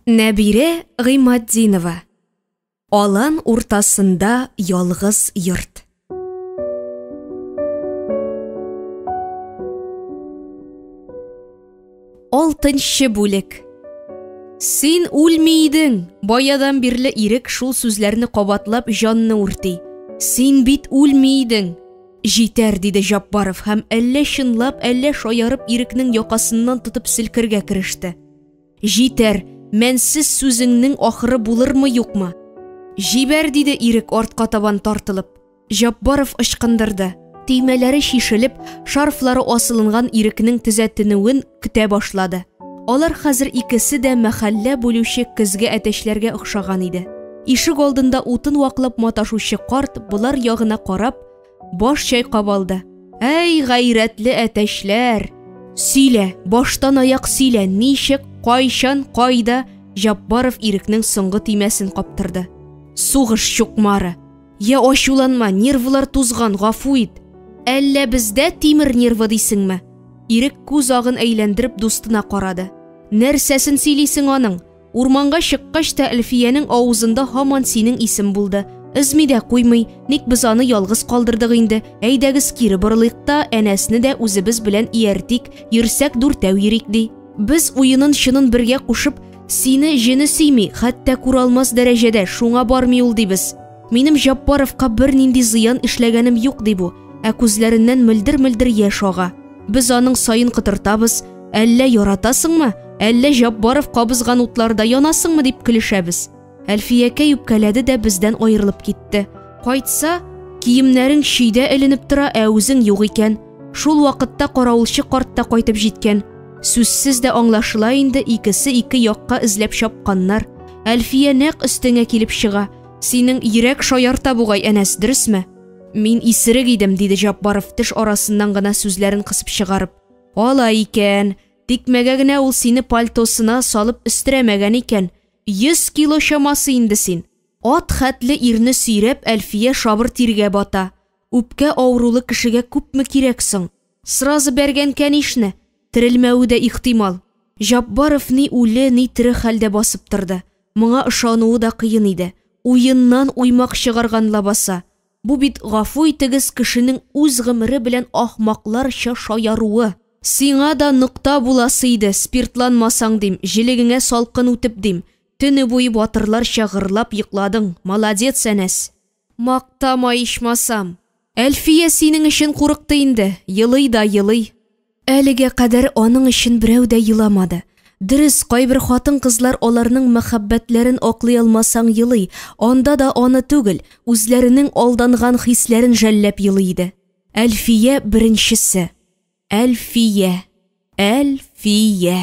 Нәбире Гыймаддинова. Алан уртасында ялгыз йорт. Алтынчы бүлек. Син үлмейдің. Баядан бирле ирек шул сүзләрне кабатлап җанны үрти. Син бит үлмейдің. Җитәр, диде Жапбаров һәм әллә чынлап, әллә шаярып ирекнең якасыннан тотып селкергә кереште. Җитәр, мәнсез сүзеңнең ахыры булырмы юкмы? Җибәр, диде ирек артка табан тартылып. Жапбаров ычкындырды. Теймәләре шишелеп, шарфлары асылынган ирекнең төзәтенүен көтә башлады. Алар хәзер икесе дә мәхәллә бүлүче көзгә әтәчләргә охшаган иде. Ишек алдында утын ваклап маташучы карт булар ягына карап, баш чайкап алды. Әй гайрәтле әтәчләр! Сөйлә, баштан аяк сөйлә, ничек, кайчан, кайда? Жапбаров ирекнең соңгы тимәсен каптырды. Сугыш чукмары. Я ачуланма, нервлар тузган, гафу ит. Әллә бездә тимер нервы дисеңме? Ирек күз агын әйләндереп дустына карады. Нәрсәсен сөйлисең аның? Урманга чыккач та Әлфиянең авызында һаман синең исем булды. Изми дә куймый, ник без аны ялгыз калдырдык инде. Әйдәгез кире борылыйк та, әнәсне дә үзебез белән ияртик, йөрсәк дүртәү йөрик ди. Без уенын чынын бергә кушып, сине җене сөйми, хәтта күралмас дәрәҗәдә, шуңа бармый ул дибез. Минем Жапбаровка бер нинди зыян эшләгәнем юк ди бу, ә күзләреннән мөлдер-мөлдер яшь ага. Без аның сайын кытыртабыз, әллә яратасыңмы, әллә Жапбаров кабызган утларда янасыңмы дип көлешәбез. Әлфиякә үпкәләде дә бездән аерылып китте. Кайтса, киемнәрең шөйдә эленеп тора, ә үзең юк икән. Шул вакытта каравылчы карт та кайтып җиткән. Сүзсез дә аңлашыла инде, икесе ике якка эзләп чапканнар. Әлфия нәкъ өстеңә килеп чыга. Синең йөрәк шаярта бугай, әнәс, дөресме? Мин исерек идем, диде Жапбаров теш арасыннан гына сүзләрен кысып чыгарып. Ала икән, тикмәгә генә ул сине пальтосына салып өстерәмәгән икән. 100 кило чамасы инде син. Ат хәтле ирне сөйрәп, Әлфия шабыр тиргә бата. Үпкә авырулы кешегә күпме кирәксең? Сразу бәргән кәнишне, терелмәүе дә ихтимал. Жапбаров ни үле, ни тере хәлдә басып торды. Моңа ышануы да кыен иде. Уеннан уймак чыгарган лабаса. Бу бит гафу итегез кешенең үз гомере белән ахмакларча шаяруы. Сиңа да нукта буласы иде, спиртланмасаң дим, җилегеңә салкын үтеп дим. Төне буе батырларча гырлап йыкладың, молодец, әнәс. Мактама ичмасам. Әлфия синең өчен курыкты инде, йылый да йылый. Әлегә кадәр аның өчен берәү дә йыламады. Дөрес, кайбер хатын-кызлар аларның мәхәббәтләрен аклый алмасаң йылый, анда да аны түгел, үзләренең алданган хисләрен жәлләп йылый иде. Әлфия беренчесе. Әлфия. Әлфия.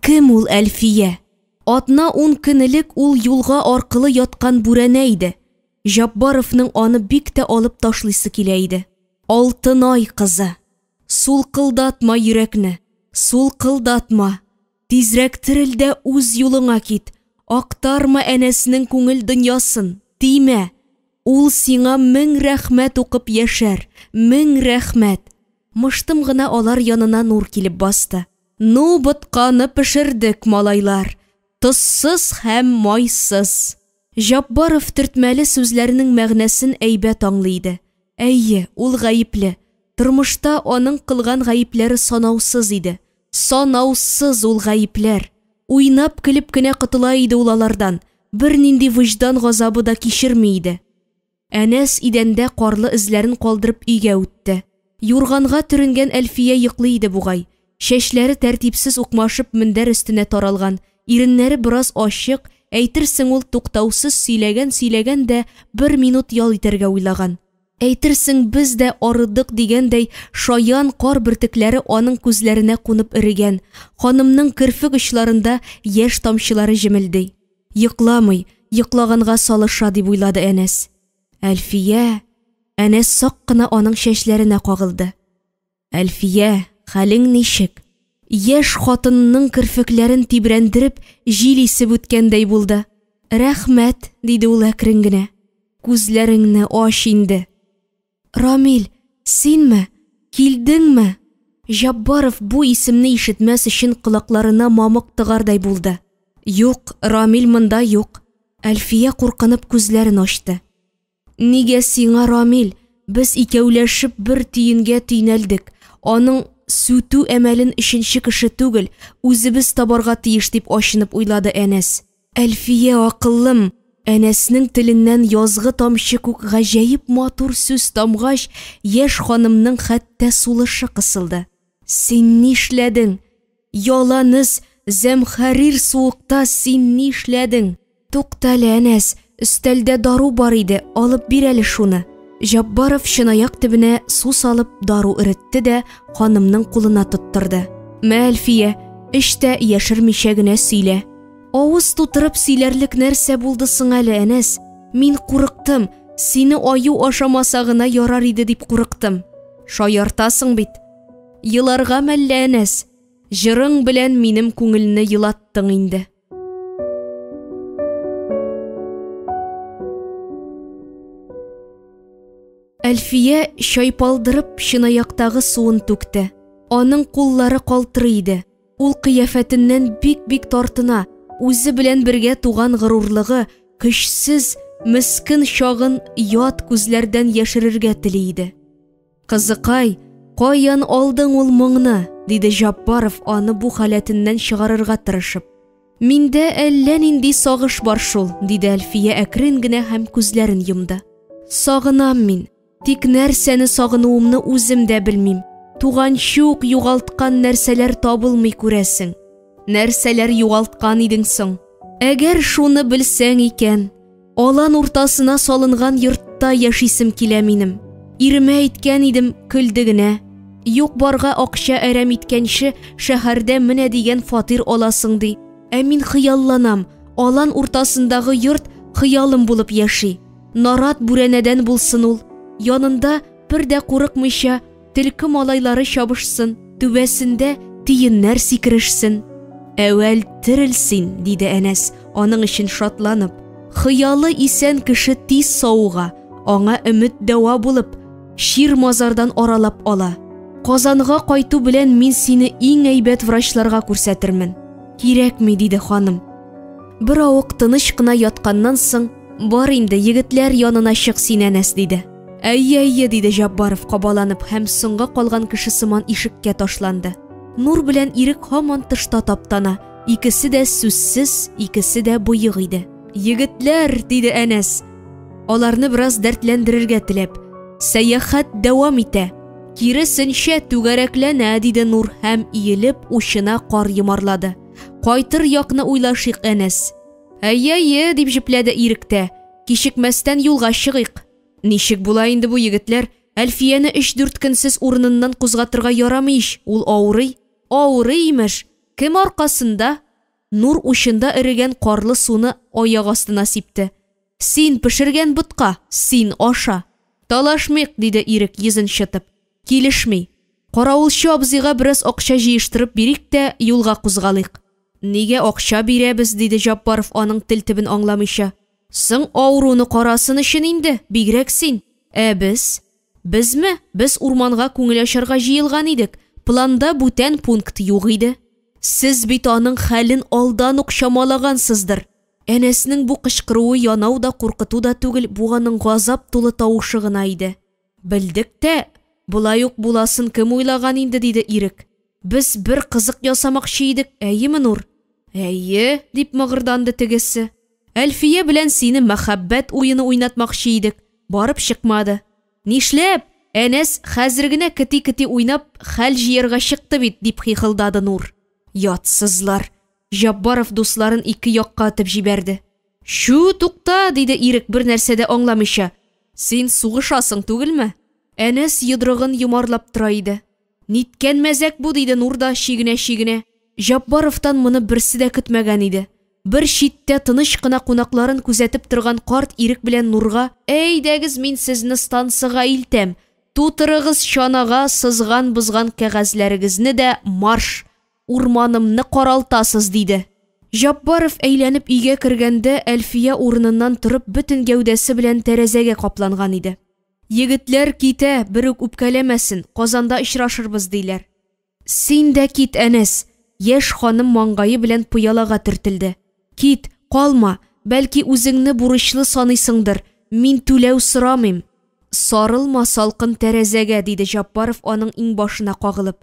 Кем ул Әлфия? Атна 10 көн элек ул юлга аркылы яткан бүрәнә иде. Жапбаровның аны бик тә алып ташлыйсы килә иде. Алтынай кызы. Сулкылдатма йөрәкне. Сулкылдатма. Тизрәк терелдә үз юлыңа кит. Актарма әнәсенең күңел дөньясын. Тимә. Ул сиңа 1000 рәхмәт укып яшәр. 1000 рәхмәт. Мыштым гына алар янына нур килеп басты. Ну, ботканы пешердек, малайлар. Тозсыз һәм майсыз. Жапбаров төртмәле сүзләренең мәгънәсен әйбәт аңлый иде. Әйе, ул гаепле. Тормышта аның кылган гаепләре санаусыз иде. Санаусыз ул гаепләр. Уйнап көлеп кенә кытыла иде ул алардан. Бер нинди вөҗдан газабы да кичерми иде. Әнәс идәндә карлы эзләрен калдырып өйгә үтте. Юрганга төренгән Әлфия йоклый иде бугай. Чәчләре тәртипсез укмашып мендәр өстенә таралган. Иреннәре бераз ачык, әйтерсең ул туктаусыз сөйләгән дә 1 минут ял итәргә уйлаган. Әйтерсең без дә арыдык дигәндәй шаян кар бөртекләре аның күзләренә кунып ирегән. Ханымның кирфек очларында яшь тамчылары җемелди. Йыкламый, йыклаганга салыша дип уйлады Әнәс. Әлфия. Әнәс сак кына аның чәчләренә кагылды. Әлфия, хәлең ничек? Яшь хатынның кирфекләрен тибрәндереп, җил исеп үткәндәй булды. Рәхмәт, диде ул әкрен генә. Күзләреңне аш инде. Рамил, синме? Килдеңме? Жапбаров бу исемне ишетмәс өчен кылакларына мамык тыгардай булды. Юк, Рамил монда юк. Әлфия куркынып күзләрен ачты. Нигә сиңа, Рамил? Без икәүләшеп бер тиенгә тиенәлдек. Аның сүтү әмәлен өченче кеше түгел, үзебез табарга тиеш дип ачынып уйлады Әнәс. Әлфия акыллым. Әнәснең теленнән язгы тамчы күк гаҗәеп матур сүз тамгач, яшь ханымның хәтта сулышы кысылды. Син нишләдең? Яланыз, зәмхәрир суыкта син нишләдең? Туктале, Әнәс, өстәлдә дару бар иде, алып бир әле шуны. Жаббаров чынаяк төбенә су салып дару өретте дә ханымның кулына тоттырды. Мә, Әлфия, эштә яшермичә генә сөйлә. Авыз тутырып сөйләрлек нәрсә булды соң әле, Әнәс? Мин курыктым, сине аю ашамаса гына ярар иде дип курыктым. Шаяртасың бит. Йыларга мәллә, Әнәс? Җырың белән минем күңелне йылаттың инде. Әлфия чайпалдырып чынаяктагы суын түкте. Аның куллары калтырый иде. Ул кыяфәтеннән бик тартына, үзе белән бергә туган горурлыгы, көчсез, мискин чагын ят күзләрдән яшерергә тели иде. Кызыкай, каян алдың ул моңны? Диде Жаббаров аны бу халәтеннән чыгарырга тырышып. Миндә әллә нинди сагыш бар шул, диде Әлфия әкрен генә һәм күзләрен йомды. Сагынам мин. Тик нәрсәне сагынуымны үзем дә белмим. Туганчы ук югалткан нәрсәләр табылмый күрәсең. Нәрсәләр югалткан идең соң? Әгәр шуны белсәң икән, алан уртасына салынган йортта яшисем килә минем. Иремә әйткән идем, көлде генә. Юк барга акча әрәм иткәнче шәһәрдә менә дигән фатир аласың ди. Ә мин хыялланам, алан уртасындагы йорт хыялым булып яши. Нарат бүрәнәдән булсын ул. Янында бер дә курыкмыйча төлке малайлары чабышсын, түбәсендә тиеннәр сикерешсен. Әвәл терелсин, диде Әнәс, аның өчен шатланып. Хыялы исән кеше тиз сауга, аңа өмет дәва булып, шир мазардан аралап ала. Казанга кайту белән мин сине иң әйбәт врачларга күрсәтермен. Кирәкми, диде ханым. Бер авык тыныч кына ятканнан соң, бар инде егетләр янына чык син, Әнәс, диде. Әйе, диде Жаббаров кабаланып һәм соңга калган кеше сыман ишеккә ташланды. Нур белән Ирек һаман тышта таптана. Икесе дә сүзсез, икесе дә буйык иде. Егетләр, диде Әнәс, аларны бераз дәртләндерергә теләп. Сәяхәт дәвам итә. Киресенчә түгәрәкләнә, диде Нур һәм иелеп ушына кар йомарлады. Кайтыр якны уйлашыйк, Әнәс. Әйе, дип җипләде Ирек тә. Кичекмәстән юлга чыгыйк. Ничек була инде бу егетләр? Әлфияне 3-4 көнсез урыныннан кузгатырга ярамый ич. Ул авырый. Авырый имеш. Кем аркасында? Нур ушында эрегән карлы суны аяк астына сипте. Син пешергән бутка, син аша. Талашмыйк, диде Ирек йөзен чытып. Килешми. Каравылчы абзыйга бераз акча җыештырып бирик тә юлга кузгалыйк. Нигә акча бирәбез, диде Жаббаров аның тел төбен аңламыйча. Соң авыруны карасын өчен инде, бигрәк син. Без? Безме? Без урманга күңел ачарга җыелган идек. Планда бүтән пункт юк иде. Сез бит аның хәлен алдан ук чамалагансыздыр. Әнәснең бу кычкыруы янау да куркыту да түгел, бу аның газап тулы тавышы гына иде. Белдек тә, булай ук буласын кем уйлаган инде, диде Ирек. Без бер кызык ясамакчы идек, әйеме, Нур? Әйе, дип мыгырданды тегесе. Әлфия белән сине мәхәббәт уены уйнатмакчы идек, барып чыкмады. Нишләп? Әнәс хәзер генә кити уйнап хәл җыярга чыкты бит, дип хихылдады Нур. Ятсызлар. Жаббаров дусларын ике якка атып җибәрде. Шу, тукта, диде Ирек бер нәрсә дә аңламыйча. Син сугышасың түгелме? Әнәс йодрыгын йомарлап тора иде. Ниткән мәзәк бу, диде Нур да шигенә. Жаббаровтан моны берсе дә көтмәгән иде. Бер читтә тыныч кына кунакларын күзәтеп торган карт Ирек белән Нурга: "Әйдәгез, мин сезне станцияга илтәм. Тутырыгыз чанага сызган бызган кәгазьләрегезне дә марш. Урманымны каралтасыз", диде. Жаббаров әйләнеп өйгә кергәндә Әлфия урыныннан торып бөтен гәүдәсе белән тәрәзәгә капланган иде. Егетләр китә, бер үк үпкәләмәсен, Казанда очрашырбыз, диләр. Син дә кит, Әнәс. Яшь ханым маңгайы белән пыялага төртелде. Кит, калма, бәлки үзеңне бурычлы саныйсыңдыр. Мин түләү сорамыйм. Сарылма салкын тәрәзәгә, диде Җаппаров аның иңбашына кагылып.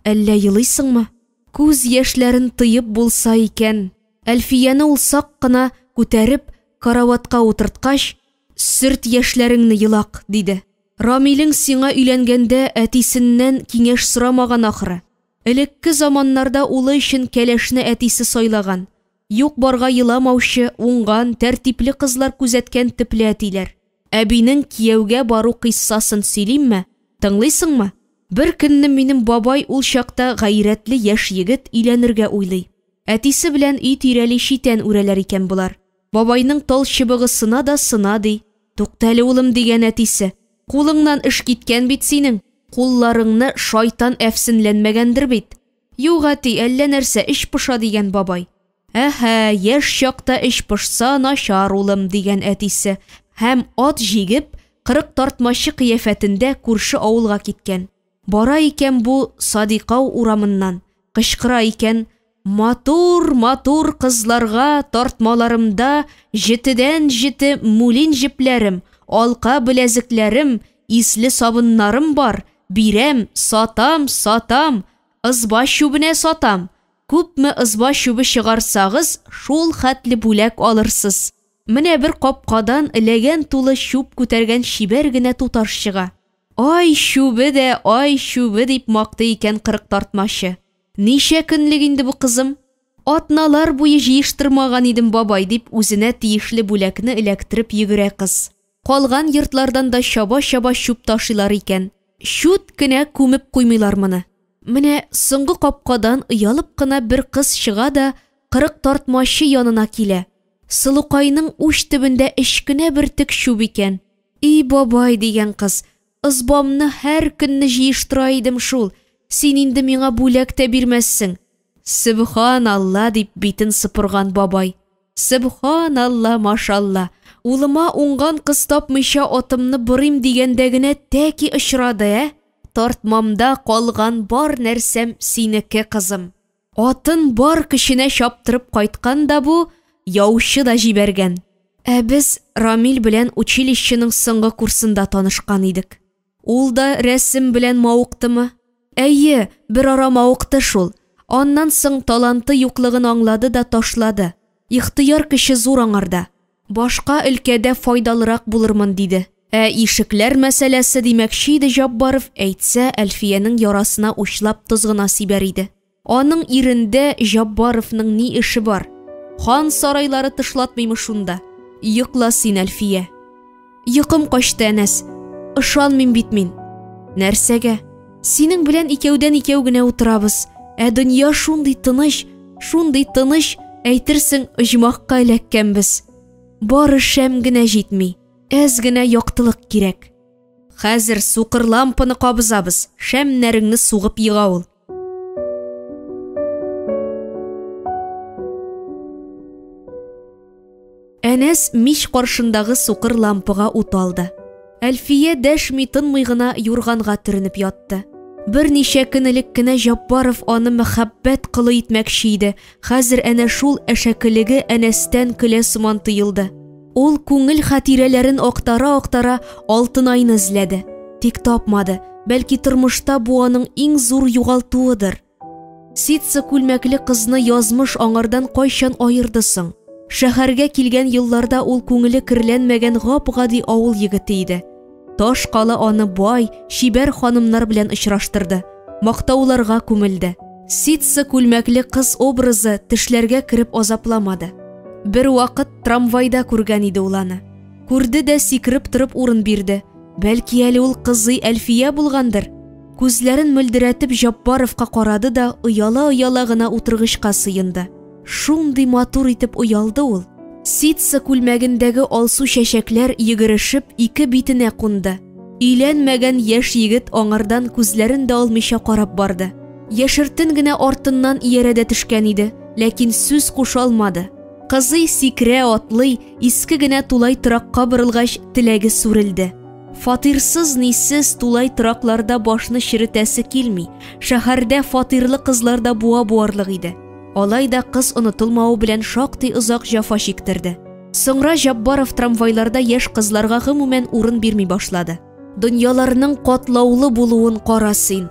Әллә елыйсыңмы? Күз яшьләрен тыйып булса икән. Әлфияне ул сак кына күтәреп, караватка утырткач, сөрт яшьләреңне елак, диде. Рамилең сиңа өйләнгәндә әтисеннән киңәш сорамаган ахры. Элекке заманнарда улы өчен кәләшне әтисе сайлаган. Юк барга еламаучы, уңган, тәртипле кызлар күзәткән төпле әтиләр. Әбинең кияүгә бару кыйссасын сөйлимме? Тыңлыйсыңмы? Бер көнне минем бабай ул чакта гайрәтле яшь егет өйләнергә уйлый. Әтисе белән үй тирәли читән үрәләр икән булар. Бабайның тал чыбыгысына да сына ди. Туктәле улым, дигән әтисе. Кулыңнан эш киткән бит синең. Кулларыңны шайтан әфсенләнмәгәндер бит. Юк әти, әллә нәрсә эш пыша, дигән бабай. Әһә, яшь чакта эш пышса начар улым, дигән әтисе. Һәм ат җигеп, 40 тартмачы кыяфәтендә күрше авылга киткән. Бара икән бу Садиқау урамыннан. Кычкыра икән: матур кызларга тартмаларымда 7дән 7 мулин җепләрем, алка беләзекләрем, исле сабыннарым бар. Бирәм, сатам, ызба чүбенә сатам. Күпме ызба чүбе чыгарсагыз, шул хәтле бүләк алырсыз. Менә бер капкадан эләгән тулы чүп күтәргән чибәр генә туташ чыга. Ай чүбе дип макты икән 40 тартмачы. Ничә көнлек инде бу кызым? Атналар буе җыештырмаган идем бабай, дип үзенә тиешле бүләкне эләктереп йөгерә кыз. Калган йортлардан да чаба-чаба чүп ташыйлар икән. Шут кенә күмеп куймыйлар моны. Менә соңгы капкадан уялып кына бер кыз чыга да 40 тартмачы янына килә. Сылукайның уч төбендә эчкенә бер тек чүп икән. И бабай, дигән кыз, ызбамны һәр көнне җыештыра идем шул. Син инде миңа бүләк тә бирмәссең. Субханалла, дип битен сыпырган бабай. Субханалла, машалла. Улыма уңган кыз тапмыйча атымны борыйм дигәндә генә тәки очрады, Тартмамда калган бар нәрсәм синеке, кызым. Атын бар кешенә чаптырып кайткан да бу, яучы да җибәргән. Без Рамил белән училищеның соңгы курсында танышкан идек. Ул да рәсем белән мавыктымы? Әйе, бер ара мавыкты шул. Аннан соң таланты юклыгын аңлады да ташлады. Ихтыяр кеше зур аңарда. Башка өлкәдә файдалырак булырмын, диде. Ишекләр мәсьәләсе димәкче иде Җаббаров, әйтсә Әлфиянең ярасына учлап тозгына сибәр иде. Аның ирендә Җаббаровның ни эше бар? Хан сарайлары тышлатмыймы шунда? Йокла син, Әлфия. Йокым качты, әнәс. Ышанмыйм бит мин. Нәрсәгә? Синең белән икәүдән икәү генә утырабыз. Дөнья шундый тыныч, әйтерсең оҗмахка эләккәнбез. Бары шәм генә җитми. Әз генә яктылык кирәк. Хәзер сукыр лампаны кабызабыз. Шәмнәреңне сугып йыга ул. Әнәс мич каршындагы сукыр лампыга ут алды. Әлфия дәшми тынмый гына юрганга төренеп ятты. Берничә көн элек кенә Җаббаров аны мәхәббәт кылы итмәкче иде. Хәзер әнә шул әшәкелеге әнәстән көлә сыман тоелды. Ул күңел хатирәләрен актара алтын айны эзләде. Тик тапмады. Бәлки тормышта бу аның иң зур югалтуыдыр. Ситса күлмәкле кызны язмыш аңардан кайчан аерды соң? Шәһәргә килгән елларда ул күңеле кирләнмәгән гап-гади авыл егете иде. Таш калы аны бай, чибәр ханымнар белән очраштырды. Мактауларга күмелде. Ситса күлмәкле кыз образы тешләргә кереп азапламады. Бер вакыт трамвайда күргән иде ул аны. Күрде дә сикереп торып урын бирде. Бәлки әле ул кызы Әлфия булгандыр. Күзләрен мөлдерәтеп Җаббаровка карады да ояла гына утыргычка сыенды. Шундый матур итеп уялды ул. Ситса күлмәгендәге алсу чәчәкләр йөгерешеп ике битенә кунды. Өйләнмәгән яшь егет аңардан күзләрен дә алмыйча карап барды. Яшертен генә артыннан иярәдә төшкән иде, ләкин сүз куша алмады. Кызы сикерә атлый, иске генә тулай торакка борылгач теләге сүрелде. Фатирсыз нисез тулай торакларда башны чиретәсе килми. Шәһәрдә фатирлы кызларда буа буарлык иде. Алай да кыз онытылмауы белән шактый озак җафа чиктерде. Соңра Жаббаров трамвайларда яшь кызларга гомумән урын бирми башлады. Дөньяларның катлаулы булуын карасыйн.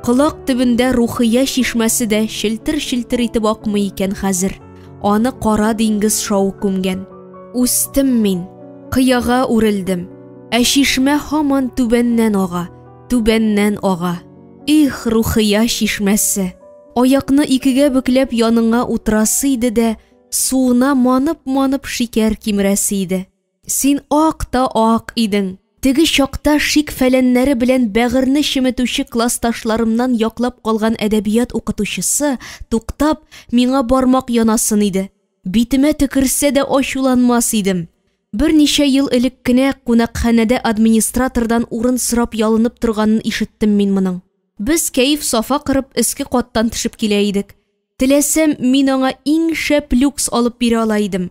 Кылак төбендә Рухия чишмәсе дә шелтер-шелтер итеп акмый икән хәзер. Аны кара диңгез шау күмгән. Үстем мин, кыяга үрелдем. Ә чишмә һаман түбәннән ага, түбәннән ага. Их, Рухия чишмәсе. Аякны икегә бөкләп яныңа утырасы иде дә, суына манып-манып шикәр кимерәсе иде. Син ак та ак идең. Теге чакта шик фәләннәре белән бәгырне чеметүче классташларымнан яклап калган әдәбият укытучысы туктап миңа бармак янасын иде. Битемә төкерсә дә ачуланмас идем. Берничә ел элек кенә кунакханәдә администратордан урын сорап ялынып торганын ишеттем мин моның. Без кәеф сафа кырып өске каттан төшеп килә идек. Теләсәм мин аңа иң шәп люкс алып бирә ала идем.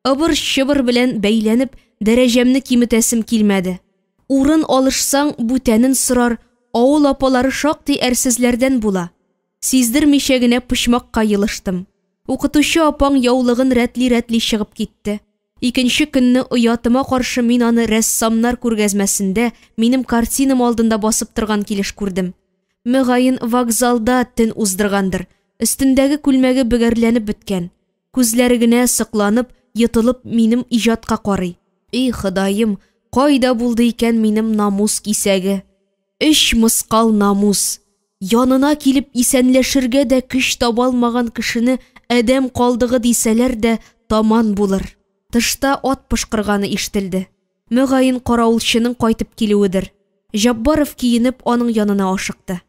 Ыбыр-чыбыр белән бәйләнеп дәрәҗәмне киметәсем килмәде. Урын алышсаң бүтәнен сорар, авыл апалары шактый әрсезләрдән була. Сиздермичә генә почмакка йылыштым. Укытучы апаң яулыгын рәтли-рәтли чыгып китте. Икенче көнне оятыма каршы мин аны рәссамнар күргәзмәсендә минем картинам алдында басып торган килеш күрдем. Мөгаен вокзалда төн уздыргандыр. Өстендәге күлмәге бөгәрләнеп беткән. Күзләре генә сыкланып, йытылып минем иҗатка карый. И Ходаем, кайда булды икән минем намус кисәге? 3 мыскал намус. Янына килеп исәнләшергә дә көч таба алмаган кешене әдәм калдыгы дисәләр дә таман булыр. Тышта ат пышкырганы ишетелде. Мөгаен каравылчының кайтып килүедер. Жаббаров киенеп аның янына ашыкты.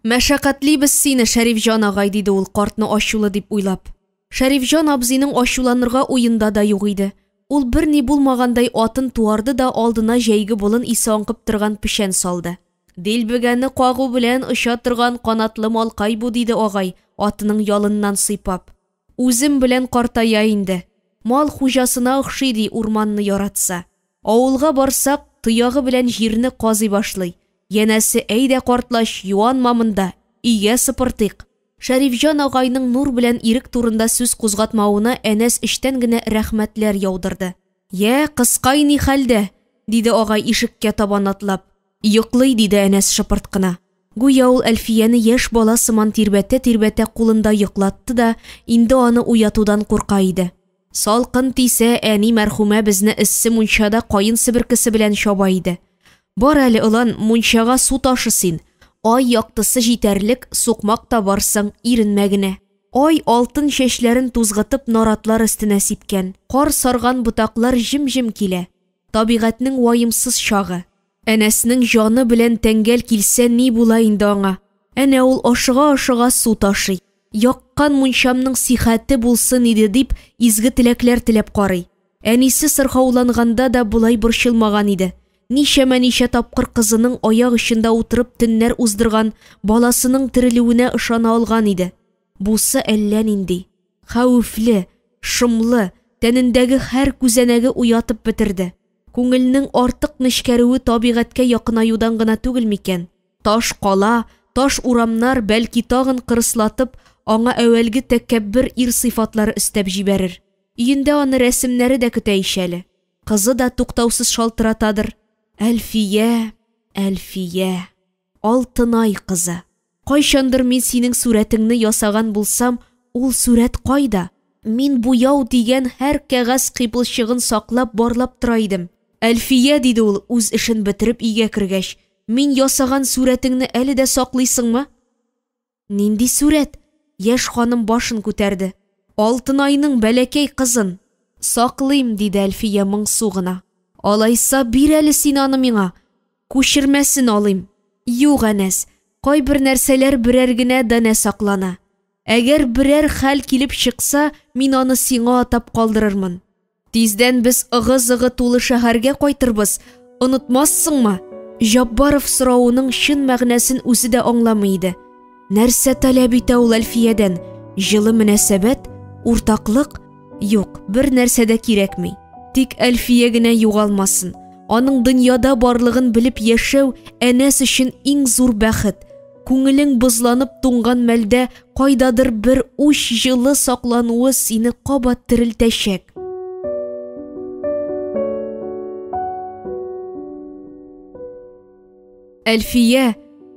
Мәшәкатьлибез сине, Шәрифҗан агай, диде ул картны ачулы дип уйлап. Шәрифҗан абзыйның ачуланырга уенда да юк иде. Ул берни булмагандай атын туарды да алдына җәйге болын исе аңкып торган пешән салды. Дилбегәне кагу белән оча торган канатлы малкай бу, диде агай, атының ялыннан сыйпап. Үзем белән картая инде. Мал хуҗасына охшый ди урманны яратса. Авылга барсак, туягы белән җирне казый башлый. Янәсе әйдә картлаш, юанма монда, өйгә сыпыртыйк. Шәрифҗан агайның нур белән ирек турында сүз кузгатмавына Әнәс эштән генә рәхмәтләр яудырды. Я, кыскай ни хәлдә, диде агай ишеккә табан атлап. Йоклый, диде Әнәс шыпырт кына. Гүя ул Әлфияне яшь бала сыман тирбәтә-тирбәтә кулында йоклатты да, инде аны уятудан курка иде. Салкын тисә, әни мәрхүмә безне эссе мунчада кайын себеркесе белән чаба иде. Бар әле, ылан, мунчага су ташы син. Ай яктысы җитәрлек, сукмак та барсаң, иренмә генә. Ай алтын чәчләрен тузгытып наратлар өстенә сипкән. Кар сарган ботаклар җим-җим килә. Табигатьнең ваемсыз чагы. Әнәснең җаны белән тәңгәл килсә ни була инде аңа? Әнә ул ашыга-ашыга су ташый. Яккан мунчамның сихәте булсын иде дип изге теләкләр теләп карый. Әнисе сырхауланганда да булай борчылмаган иде. Ничә тапкыр кызының аяк очында утырып төннәр уздырган, баласының терелүенә ышана алган иде. Бусы әллә нинди хәвефле, шомлы, тәнендәге һәр күзәнәге уятып бетерде. Күңелнең артык нечкәрүе табигатькә якынаюдан гына түгел микән? Таш кала, таш урамнар бәлки тагын кырыслатып, аңа әүвәлге тәкәббер ир сыйфатлары өстәп җибәрер. Өендә аны рәсемнәре дә көтә ишәле. Кызы да туктаусыз шалтыратадыр. Әлфия, Әлфия, Алтынай кызы. Кайчандыр мин синең сүрәтеңне ясаган булсам, ул сүрәт кайда? Мин буяу дигән һәр кәгазь кыйпылчыгын саклап барлап тора идем. Әлфия, диде ул үз эшен бетереп өйгә кергәч, мин ясаган сүрәтеңне әле дә саклыйсыңмы? Нинди сүрәт? Яшь ханым башын күтәрде. Алтынайның бәләкәй кызын. Саклыйм, диде Әлфия моңсу гына. Алайса бир әле син аны миңа. Күчермәсен алыйм. Юк, Әнәс, кайбер нәрсәләр берәр генә дәнә саклана. Әгәр берәр хәл килеп чыкса, мин аны сиңа атап калдырырмын. Тиздән без ыгы-зыгы тулы шәһәргә кайтырбыз. Онытмассыңмы? Жаббаров сорауының чын мәгънәсен үзе дә аңламый иде. Нәрсә таләп итә ул Әлфиядән? Җылы мөнәсәбәт, уртаклык? Юк, бер нәрсә дә кирәкми. Тик Әлфия генә югалмасын. Аның дөньяда барлыгын белеп яшәү Әнәс өчен иң зур бәхет. Күңелең бызланып туңган мәлдә кайдадыр бер уч җылы саклануы сине кабат терелтәчәк. Әлфия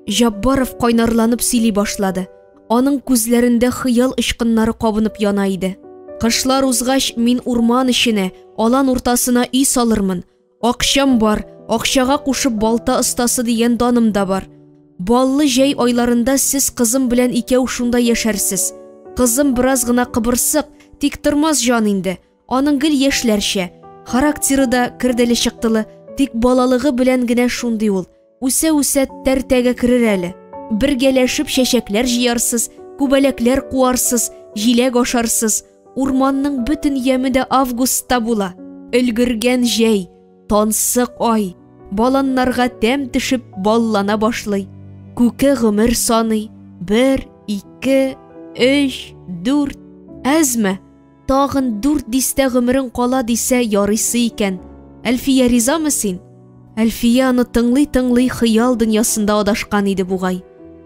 Жаббаров кайнарланып сөйли башлады. Аның күзләрендә хыял ычкыннары кабынып яна иде. Кышлар узгач, мин урман эченә, алан уртасына үй салырмын. Акчам бар, акчага кушып балта остасы дигән даным да бар. Баллы җәй айларында сез кызым белән икәү шунда яшәрсез. Кызым бераз гына кыбырсык, тик тормас җан инде. Аның гел яшьләрчә. Характеры да кирделе чыктылы, тик балалыгы белән генә шундый ул. Үсә-үсә тәртәгә керер әле. Бергәләшеп чәчәкләр җыярсыз, күбәләкләр куарсыз, җиләк ашарсыз. Урманның бөтен яме дә августта була. Өлгергән җәй, тансык ай, баланнарга тәм төшеп баллана башлый. Күке гомер саный. 1, 2, 3, 4. Әзме? Тагын 4 дистә гомерең кала дисә ярыйсы икән. Әлфия ризамы син? Әлфия аны тыңлый-тыңлый хыял дөньясында адашкан иде бугай.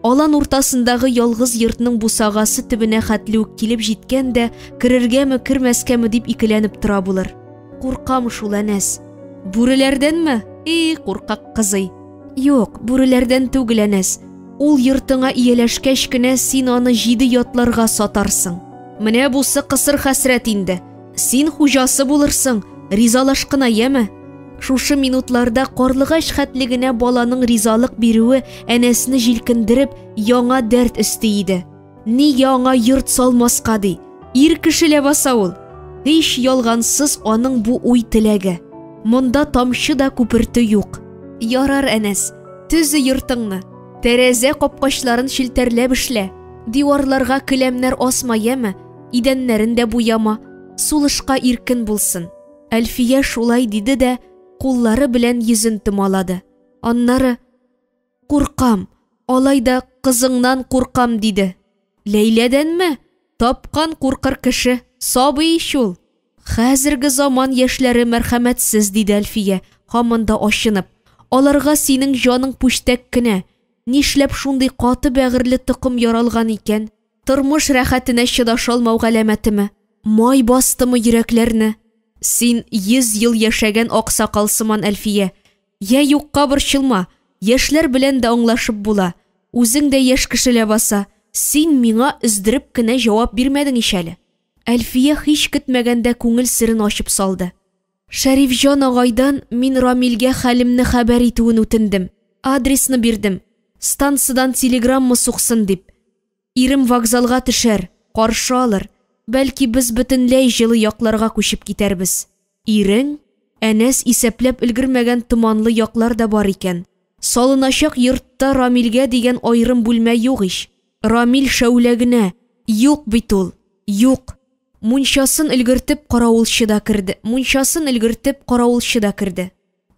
Алан уртасындагы ялгыз йортның бусагасы төбенә хәтле үк килеп җиткән дә, керергәме, кермәскәме дип икеләнеп тора булыр. Куркам шул, Әнәс. Бүреләрдәнме? Куркак кызый. Юк, бүреләрдән түгел, Әнәс. Ул йортыңа ияләшкәч кенә син аны 7 ятларга сатарсың. Менә бусы кысыр хәсрәт инде. Син хуҗасы булырсың, ризалашкына яме? Шушы минутларда карлыгач хәтлегенә баланың ризалык бирүе Әнәсне җилкендереп, яңа дәрт өсти иде. Ни яңа йорт салмаска ди. Ир кеше ләбаса ул. Һич ялгансыз аның бу уй теләге. Монда тамчы да күперте юк. Ярар, Әнәс, төзе йортыңны. Тәрәзә капкачларын шелтәрләп эшлә. Диварларга келәмнәр асма яме, идәннәрен дә буяма. Сулышка иркен булсын. Әлфия шулай диде дә, куллары белән йөзен томалады. Аннары куркам, алайда кызыңнан куркам диде. Ләйләдәнме? Тапкан куркыр кеше, сабый шул. Хәзерге заман яшьләре мәрхәмәтсез диде Әлфия, һаман да ачынып. Аларга синең җаның пүчтәк кенә. Нишләп шундый каты бәгырле токым яралган икән? Тормыш рәхәтенә чыдаша алмау галәмәтеме? Май бастымы йөрәкләрне? Син 100 ел яшәгән аксакалсыман, Әлфия. Я юкка борчылма, яшьләр белән дә аңлашып була. Үзең дә яшь кеше ләбаса. Син миңа өздереп кенә җавап бирмәдең ишәле. Әлфия һич көтмәгәндә күңел серен ачып салды. Шәрифҗан агайдан мин Рамилгә хәлемне хәбәр итүен үтендем. Адресны бирдем. Станциядан телеграмма суксын дип. Ирем вокзалга төшәр, каршы алыр. Бәлки без бөтенләй җылы якларга күчеп китәрбез. Ирең? Әнәс исәпләп өлгермәгән томанлы яклар да бар икән. Салыначак йортта Рамилгә дигән аерым бүлмә юк ич. Рамил шәүләгенә. Юк бит ул. Юк. Мунчасын өлгертеп каравылчы да керде.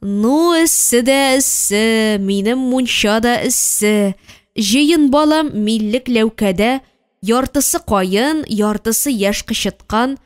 Ну, эссе дә эссе, минем мунча да эссе. Җыен балам миллек ләүкәдә, яртысы кайын, яртысы яшь кычыткан.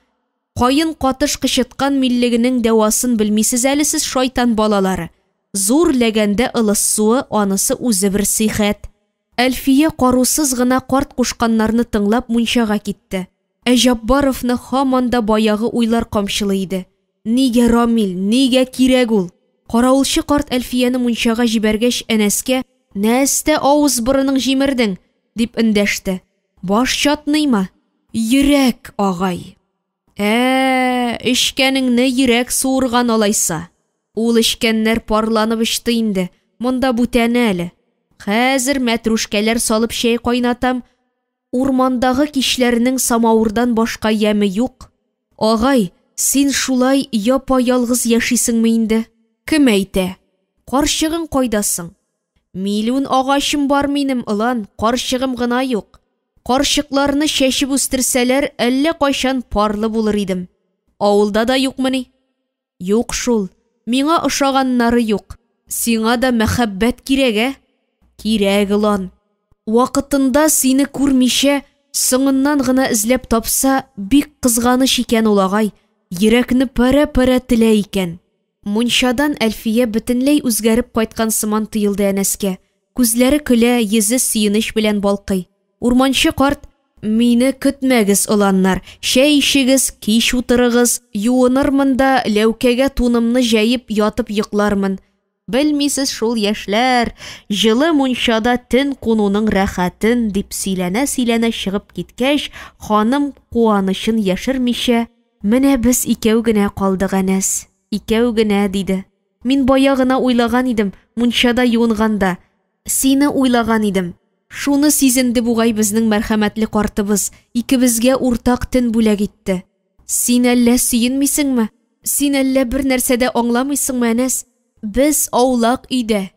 Кайын катыш кычыткан миллегенең дәвасын белмисез әле сез, шайтан балалары. Зур ләгәндә ылыс суы, анысы үзе бер сихәт. Әлфия карусыз гына карт кушканнарны тыңлап мунчага китте. Жаббаровны һаман да баягы уйлар камчылый иде. Нигә Рамил, нигә кирәк ул? Каравылчы карт Әлфияны мунчага җибәргәч, Әнәскә «Нәстә авыз борының җимердең?» дип эндәште. Баш чатныймы? Йөрәк, агай. Эчкәнеңне йөрәк суырган алайса. Ул эчкәннәр парланып ичте инде. Монда бүтәне әле. Хәзер мәтрүшкәләр салып чәй кайнатам. Урмандагы кичләрнең самавырдан башка яме юк. Агай, син шулай япа-ялгыз яшисеңме инде? Кем әйтә? Карчыгың кайдасың? Миллион агачым бар минем, ылан, карчыгым гына юк. Карчыкларны чәчеп үстерсәләр, әллә кайчан парлы булыр идем. Авылда да юкмыни? Юк шул. Миңа ошаганнары юк. Сиңа да мәхәббәт кирәк, Кирәк, ылан. Вакытында сине күрмичә, соңыннан гына эзләп тапса, бик кызганыч икән ул, агай. Йөрәкне пәрә-пәрә телә икән. Мунчадан Әлфия бөтенләй үзгәреп кайткан сыман тыелды Әнәскә. Күзләре көлә, йөзе сөенеч белән балкый. Урманчы карт: «Мине көтмәгез, оланнар, шәй ишегез, кич утырыгыз, юынырмын да ләүкәгә тунымны җәеп ятып йоклармын. Белмисез шул яшьләр, җылы мунчада төн кунуның рәхәтен», дип сөйләнә-сөйләнә чыгып киткәч, ханым куанычын яшермичә: «Менә без икәү генә калдык, Әнәс, икәү генә», диде. «Мин бая гына уйлаган идем, мунчада юынганда. Сине уйлаган идем. Шуны сизенде бугай безнең мәрхәмәтле картыбыз, икебезгә уртак төн бүләк итте. Син әллә сөенмисеңме? Син әллә бер нәрсәдә аңламыйсыңмы, Әнәс? Без аулак өйдә».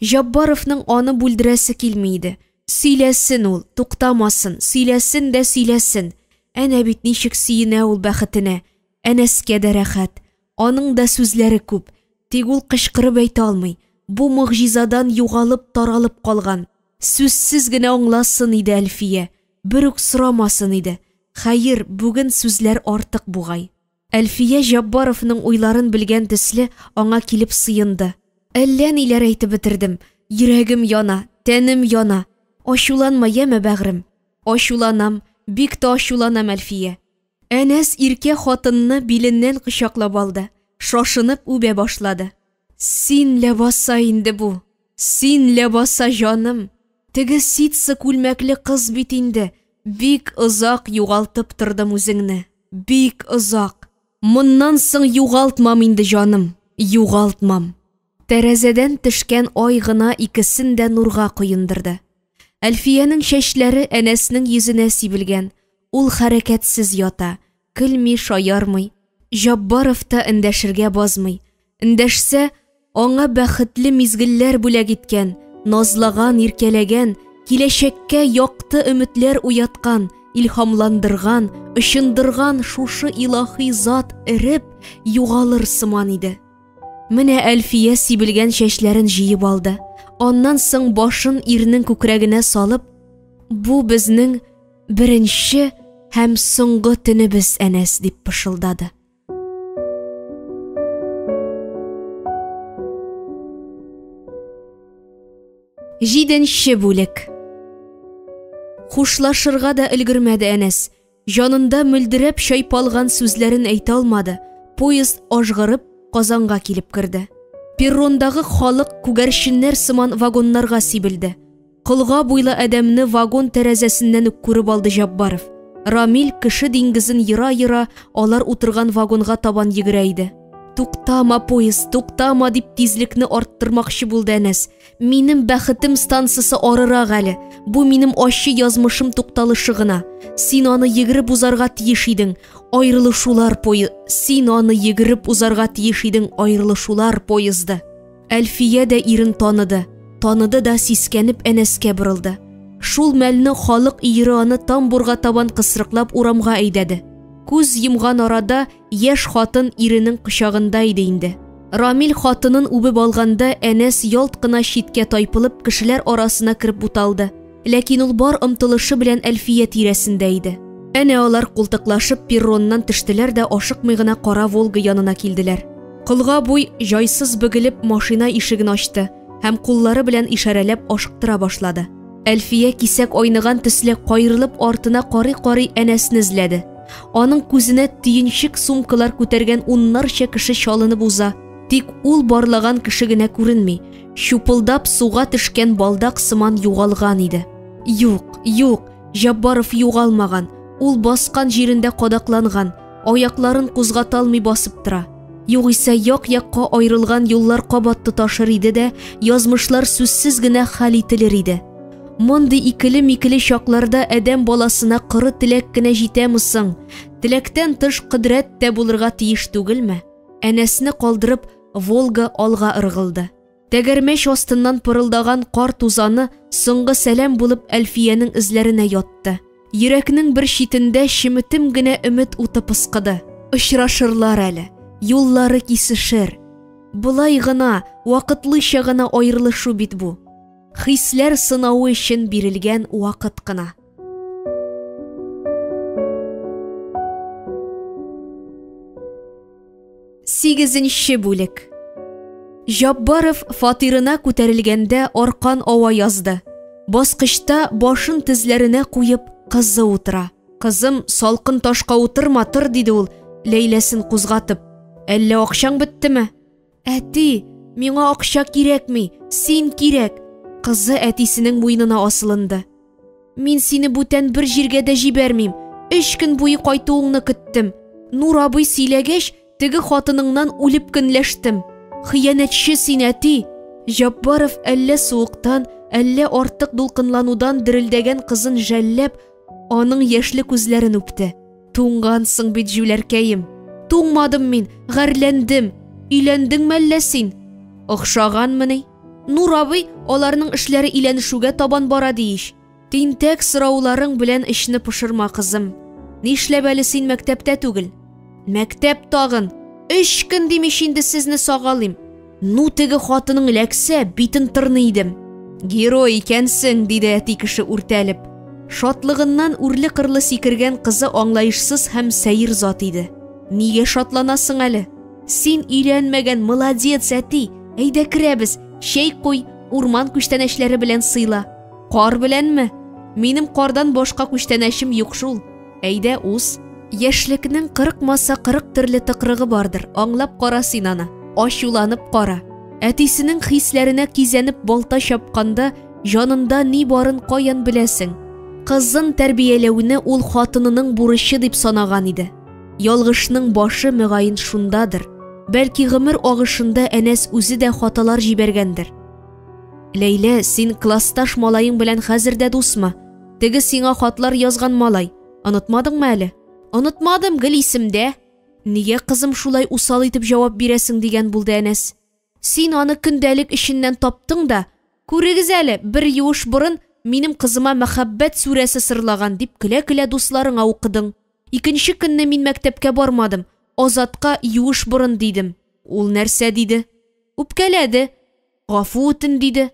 Җаббаровның аны бүлдерәсе килми иде. Сөйләсен ул, туктамасын, сөйләсен дә сөйләсен. Әнә бит ничек сөенә ул бәхетенә. Әнәскә дә рәхәт. Аның да сүзләре күп. Тик ул кычкырып әйтә алмый. Бу мөгъҗизадан югалып, таралып калган. Сүзсез генә аңласын иде Әлфия. Бер үк сорамасын иде. Хәер, бүген сүзләр артык бугай. Әлфия Җаббаровның уйларын белгән төсле аңа килеп сыенды. «Әллә ниләр әйтеп бетердем. Йөрәгем яна, тәнем яна. Ачуланма, яме бәгърем». «Ачуланам, бик тә ачуланам, Әлфия». Әнәс иркә хатынны биленнән кочаклап алды. Шашынып үбә башлады. «Син ләбаса инде бу. Син ләбаса, җаным. Теге ситсы күлмәкле кыз бит инде. Бик озак югалтып тордым үзеңне. Бик озак. Моннан соң югалтмам инде, җаным. Югалтмам». Тәрәзәдән төшкән ай гына икесен дә нурга коендырды. Әлфиянең чәчләре Әнәснең йөзенә сибелгән. Ул хәрәкәтсез ята, көлми, шаярмый. Җаббаров та эндәшергә базмый. Эндәшсә, аңа бәхетле мизгелләр бүләк иткән, назлаган, иркәләгән, киләчәккә якты өметләр уяткан, илһамландырган, ышындырган шушы илаһи зат эреп югалыр сыман иде. Менә Әлфия сибелгән чәчләрен җыеп алды. Аннан соң башын ирнең күкрәгенә салып: «Бу безнең беренче һәм соңгы төнебез, Әнәс», дип пышылдады. 7-нче бүлек. Хушлашырга да өлгермәде Әнәс. Җанында мөлдерәп чайпалган сүзләрен әйтә алмады. Поезд ажгырып Казанга килеп керде. Перрондагы халык күгәрченнәр сыман вагоннарга сибелде. Кылга буйлы адәмне вагон тәрәзәсеннән үк күреп алды Җаббаров. Рамил кеше диңгезен йыра-йыра алар утырган вагонга табан йөгерә иде. «Туктама, поезд, туктама», дип тизлекне арттырмакчы булды Әнәс. «Минем бәхетем станциясе арырак әле. Бу минем ачы язмышым тукталышы гына. Син аны йөгереп узарга тиеш идең. Аерылышулар Син аны йөгереп узарга тиеш идең, аерылышулар поезды». Әлфия дә ирен таныды. Таныды да сискәнеп Әнәскә борылды. Шул мәлне халык иере аны тамбурга табан кысрыклап урамга әйдәде. Күз йомган арада яшь хатын иренең кочагында иде инде. Рамил хатынын үбеп алганда Әнәс ялт кына читкә тайпылып кешеләр арасына кереп буталды. Ләкин ул бар омтылышы белән Әлфия тирәсендә иде. Әнә алар култыклашып перроннан төштеләр дә ашыкмый гына кара Волга янына килделәр. Кылга буй җайсыз бөгелеп машина ишеген ачты һәм куллары белән ишарәләп ашыктыра башлады. Әлфия кисәк айныган төсле кайрылып артына карый-карый Әнәсне эзләде. Аның күзенә төенчек сумкалар күтәргән уннарча кеше чалынып уза. Тик ул барлаган кеше генә күренми. Чупылдап суга төшкән балдак сыман югалган иде. Юк, юк, Җаббаров югалмаган. Ул баскан җирендә кадакланган, аякларын кузгата алмый басып тора. Югыйсә як-якка аерылган юллар кабат тоташыр иде дә, язмышлар сүзсез генә хәл ителер иде. Мондый икеле-микеле чакларда адәм баласына кыры теләк кенә җитәме соң? Теләктән тыш кыдрәт тә булырга тиеш түгелме? Әнәсне калдырып, Волга алга ыргылды. Тәгәрмәч астыннан пырылдаган кар тузаны соңгы сәлам булып Әлфиянең эзләренә ятты. Йөрәкнең бер читендә шиметем генә өмет уты пыскыды. Очрашырлар әле, юллары кисешер. Булай гына, вакытлыча гына аерылышу бит бу. Хисләр сынауы өчен бирелгән вакыт кына. Сигезенче бүлек. Жаббаров фатирына күтәрелгәндә аркан ава язды. Баскычта башын тезләренә куеп кызы утыра. Кызым, салкын ташка утырма, тор, диде ул, Ләйләсен кузгатып. Әллә акчаң беттеме? Әти, миңа акча кирәкми, син кирәк. Кызы әтисенең муйнына асылынды. Мин сине бүтән бер җиргә дә җибәрмим. 3 көн буе кайтуыңны көттем. Нур абый сөйләгәч, теге хатыныңнан үлеп көнләштем. Хыянәтче син, әти. Жаббаров әллә суыктан, әллә артык дулкынланудан дерелдәгән кызын жәлләп, аның яшьле күзләрен үпте. Туңгансың бит, җүләркәем. Туңмадым мин, гәрләндем. Өйләндеңме әллә син? Охшаганмыни? Нур абый аларның эшләре иләнешүгә табан бара дииш. Тинтәк сорауларың белән эшне пошырма, кызым. Нишләп әле син мәктәптә түгел? Мәктәп тагын. 3 көн димеш инде сезне сагалыйм. Ну теге хатының ләксә, битен тырныйдым. Герой икәнсең, диде әти кеше үртәлеп. Шатлыгыннан үрле-кырлы сикергән кызы аңлаешсыз һәм сәер зат иде. Нигә шатланасың әле? Син өйләнмәгән, молодец, әти. Әйдә керәбез, шәй куй, урман күчтәнәчләре белән сыйла. Кар беләнме? Минем кардан башка күчтәнәшем юк шул. Әйдә уз. Яшьлекнең 40 маса 40 төрле тыкрыгы бардыр. Аңлап кара син аны. Ачуланып кара. Әтисенең хисләренә кизәнеп балта чапканда җанында ни барын каян беләсең? Кызын тәрбияләүне ул хатынының бурычы дип санаган иде. Ялгышның башы мөгаен шундадыр. Бәлки гомер агышында әнәс үзе дә хаталар җибәргәндер. Ләйлә, син классташ малайың белән хәзер дә дусмы? Теге сиңа хатлар язган малай. Онытмадыңмы әле? Онытмадым, гел исемдә. Нигә кызым шулай усал итеп җавап бирәсең, дигән булды әнәс. Син аны көндәлек эшеннән таптың да, күрегез әле, бер юыш борын минем кызыма мәхәббәт сүрәсе сырлаган дип көлә-көлә дусларыңа укыдың. Икенче көнне мин мәктәпкә бармадым. Азатка юыш борын дидем. Ул нәрсә диде? Үпкәләде. Гафу үтен диде.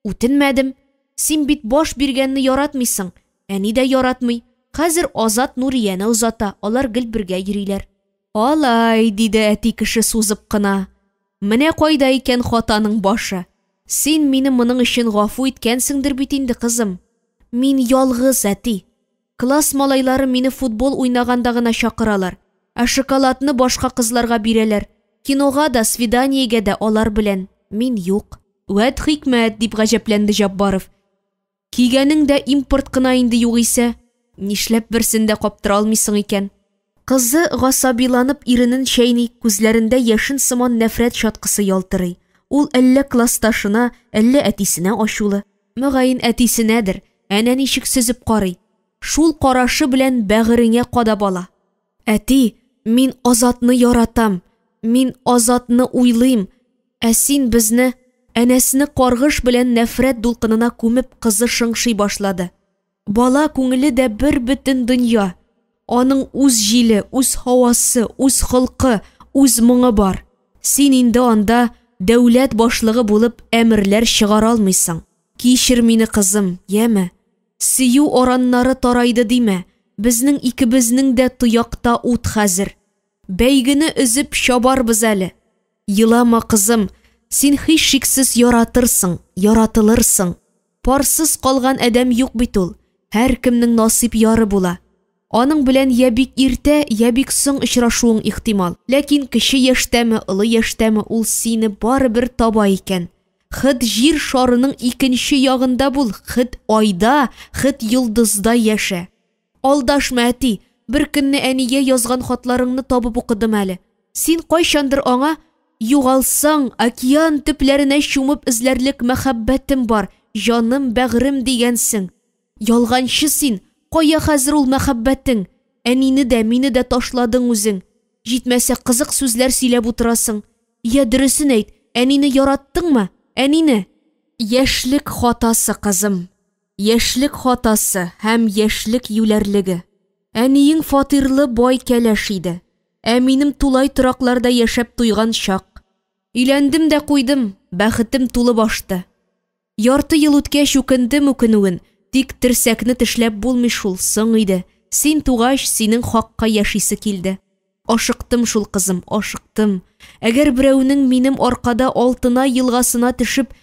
Үтенмәдем. Син бит баш биргәнне яратмыйсың. Әни дә яратмый. Хәзер Азат Нурияне узата. Алар гел бергә йөриләр. Алай, диде әти кеше сузып кына. Менә кайда икән хатаның башы. Син мине моның өчен гафу иткәнсеңдер бит инде, кызым. Мин ялгыз, әти. Класс малайлары мине футбол уйнаганда гына чакыралар. Шоколадны башка кызларга бирәләр. Кинога да, свиданиягә дә алар белән. Мин юк. Вәт хикмәт, дип гаҗәпләнде Жаббаров. Кигәнең дә импорт кына инде югыйсә. Нишләп берсендә каптыра алмыйсың икән? Кызы гасабиланып иренен чәйни, күзләрендә яшен сыман нәфрәт чаткысы ялтырый. Ул әллә классташына, әллә әтисенә ачулы. Мөгаен әтисенәдер. Әнә ничек сөзеп карый. Шул карашы белән бәгыреңә кадап ала. Әти, мин Азатны яратам. Мин Азатны уйлыйм. Ә син безне, әнәсне каргыш белән нәфрәт дулкынына күмеп кызы шыңшый башлады. Бала күңеле дә бер бөтен дөнья. Аның үз җиле, үз һавасы, үз холкы, үз моңы бар. Син инде анда дәүләт башлыгы булып әмерләр чыгара алмыйсың. Кичер мине, кызым, яме? Сөю ораннары тарайды диме? Безнең икебезнең дә тоякта ут хәзер. Бәйгене өзеп чабарбыз әле. Елама, кызым, син һич шиксез яратырсың, яратылырсың. Парсыз калган адәм юк бит ул. Һәр кемнең насип яры була. Аның белән я бик иртә, я бик соң очрашуың ихтимал. Ләкин кеше яшьтәме, олы яшьтәме ул сине барыбер таба икән. Хит җир шарының икенче ягында бул, хит айда, хит йолдызда яшә. Алдашма, әти, бер көнне әнигә язган хатларыңны табып укыдым әле. Син кайчандыр аңа югалсаң, океан төпләренә чумып эзләрлек мәхәббәтем бар, җаным, бәгырем дигәнсең. Ялганчы син, кая хәзер ул мәхәббәтең? Әнине дә, мине дә ташладың үзең. Җитмәсә кызык сүзләр сөйләп утырасың. Я дөресен әйт, әнине яраттыңмы? Әнине? Яшьлек хатасы, кызым. Яшьлек хатасы һәм яшьлек юләрлеге. Әниең фатирлы бай кәләш иде. Ә минем тулай торакларда яшәп туйган чак. Өйләндем дә куйдым, бәхетем тулы башты. Ярты ел үткәч үкендем үкенүен, тик терсәкне тешләп булмый шул, соң иде. Син тугач, синең хакка яшисе килде. Ашыктым шул кызым, ашыктым. Әгәр берәүнең минем аркада алтына елгасына төшеп,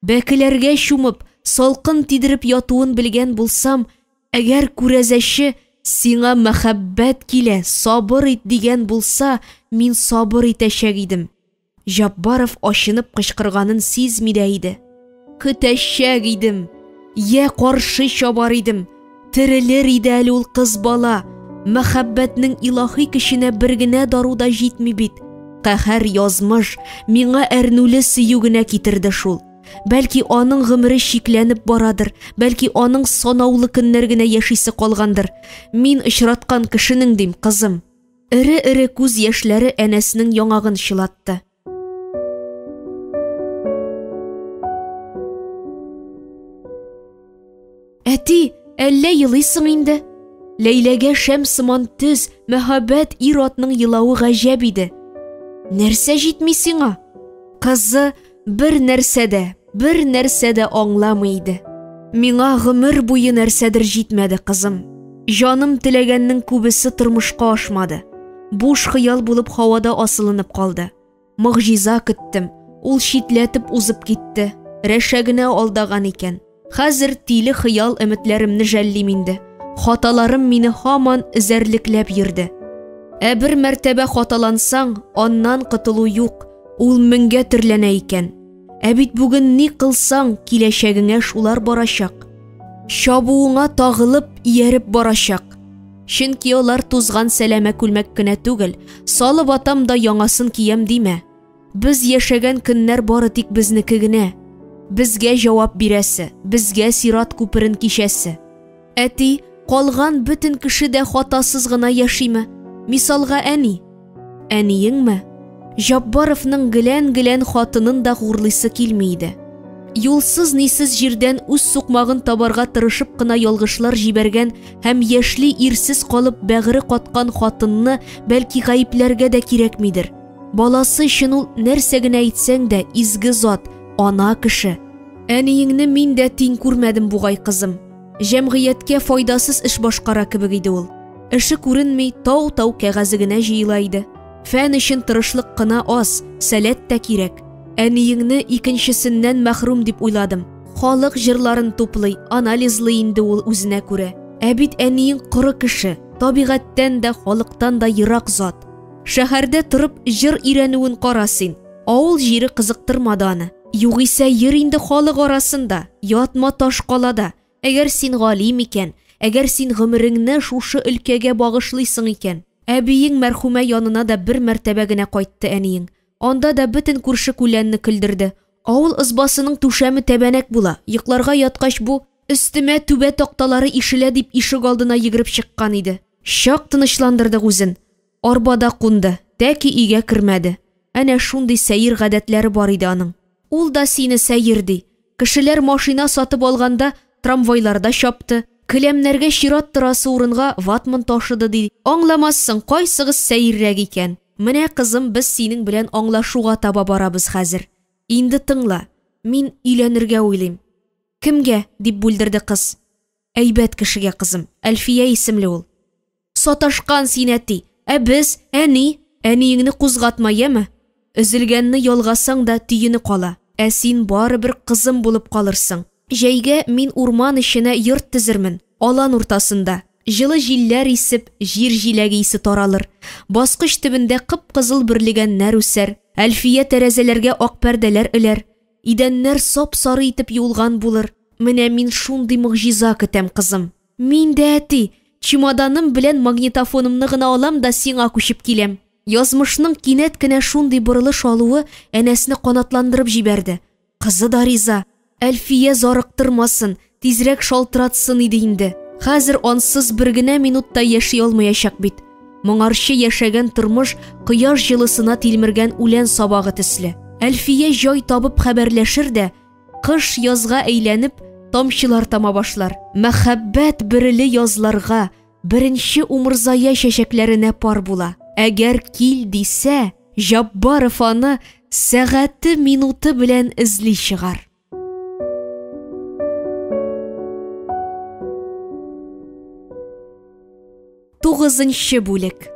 бәкеләргә чумып, салкын тидереп ятуын белгән булсам, әгәр күрәзәче сиңа мәхәббәт килә, сабыр ит дигән булса, мин сабыр итәчәк идем. Җаббаров ашынып кычкырганын сизми дә иде. Көтәчәк идем. Я каршы чабар идем. Терелер иде әле ул кыз бала. Мәхәббәтнең илаһи көченә бер генә дару да җитми бит. Каһәр язмыш миңа әрнүле сөю генә китерде шул. Бәлки аның гомере шикләнеп барадыр, бәлки аның санаулы көннәр генә яшисе калгандыр. Мин очраткан кешенең дим, кызым. Эре-эре күз яшьләре әнәсенең яңагын чылатты. Әти, әллә елыйсың инде? Ләйләгә шәм сыман төз, мәхәббәт ир-атның елавы гаҗәп иде. Нәрсә җитми сиңа? Кызы бер нәрсәдә аңламый иде. Миңа гомер буе нәрсәдер җитмәде, кызым. Җаным теләгәннең күбесе тормышка ашмады. Буш хыял булып һавада асылынып калды. Мөгъҗиза көттем. Ул читләтеп узып китте. Рәшәгенә алдаган икән. Хәзер тиле хыял өметләремне жәллим инде. Хаталарым мине һаман эзәрлекләп йөрде. Бер мәртәбә хаталансаң, аннан котылу юк. Ул меңгә төрләнә икән. Бит бүген ни кылсаң, киләчәгеңә шулар барачак. Чабуыңа тагылып, ияреп барачак. Чөнки алар тузган сәләмә күлмәк кенә түгел, салып атам да яңасын киям димә. Без яшәгән көннәр бары тик безнеке генә. Безгә җавап бирәсе, безгә сират күперен кичәсе. Әти, калган бөтен кеше дә хатасыз гына яшиме? Мисалга әни. Әниеңме? Җаббаровның гелән-гелән хатынын да гурлыйсы килми иде. Юлсыз нисез җирдән үз сукмагын табарга тырышып кына ялгышлар җибәргән һәм яшьли ирсез калып бәгыре каткан хатынны бәлки гаипләргә дә кирәкмидер. Баласы өчен ул нәрсә генә әйтсәң дә изге зат, ана кеше. Әниеңне мин дә тиң күрмәдем бугай, кызым. Җәмгыятькә файдасыз эш башкара кебек иде ул. Эше күренми, тау-тау кәгазе генә җыела иде. Фән өчен тырышлык кына аз, сәләт тә кирәк. Әниеңне икенчесеннән мәхрүм дип уйладым. Халык җырларын туплый, анализлый инде ул үзенә күрә. Бит әниең коры кеше, табигатьтән дә, халыктан да ерак зат. Шәһәрдә торып җыр өйрәнүен кара син. Авыл җире кызыктырмады аны. Югыйсә йөр инде халык арасында, ятма таш калада. Әгәр син галим икән, әгәр син гомереңне шушы өлкәгә багышлыйсың икән. Әбиең мәрхүмә янына да бер мәртәбә генә кайтты әниең. Анда да бөтен күрше күләнне көлдерде. Авыл ызбасының түшәме тәбәнәк була. Йокларга яткач бу өстемә түбә такталары ишелә дип ишек алдына йөгереп чыккан иде. Чак тынычландырды үзен. Арбада кунды, тәки өйгә кермәде. Әнә шундый сәйер гадәтләре бар иде аның. Ул да сине сәйер ди. Кешеләр машина сатып алганда трамвайларда чапты. Келәмнәргә чират торасы урынга ватман ташыды ди. Аңламассың, кайсыгыз сәйеррәк икән? Менә кызым, без синең белән аңлашуга таба барабыз хәзер. Инде тыңла, мин өйләнергә уйлыйм. Кемгә? Дип бүлдерде кыз. Әйбәт кешегә, кызым, Әлфия исемле ул. Саташкан син әти. Без, әниеңне кузгатма, яме? Өзелгәнне ялгасаң да тиене кала. Син барыбер кызым булып калырсың. Җәйгә мин урман эченә йорт тезермен, алан уртасында. Җылы җилләр исеп, җир җиләге исе таралыр. Баскыч төбендә кып-кызыл берлегәннәр үсәр. Әлфия тәрәзәләргә ак пәрдәләр эләр. Идәннәр сап-сары итеп юлган булыр. Менә мин шундый мөгъҗиза көтәм, кызым. Мин дә әти, чемоданым белән магнитофонымны гына алам да сиңа күчеп киләм. Язмышның кинәт кенә шундый борылыш алуы әнәсне канатландырып җибәрде. Кызы да риза. Әлфия зарыктырмасын, тизрәк шалтыратсын иде инде. Хәзер ансыз бер генә минутта яши алмаячак бит. Моңарчы яшәгән тормыш кояш җылысына тилмергән үлән сабагы төсле. Әлфия җай табып хәбәрләшер дә, кыш язга әйләнеп, тамчылар тама башлар. Мәхәббәт береле язларга, беренче умырзая чәчәкләренә пар була. Әгәр кил дисә, Җаббаров аны сәгате минуты белән эзли чыгар. 9-нчы бүлек.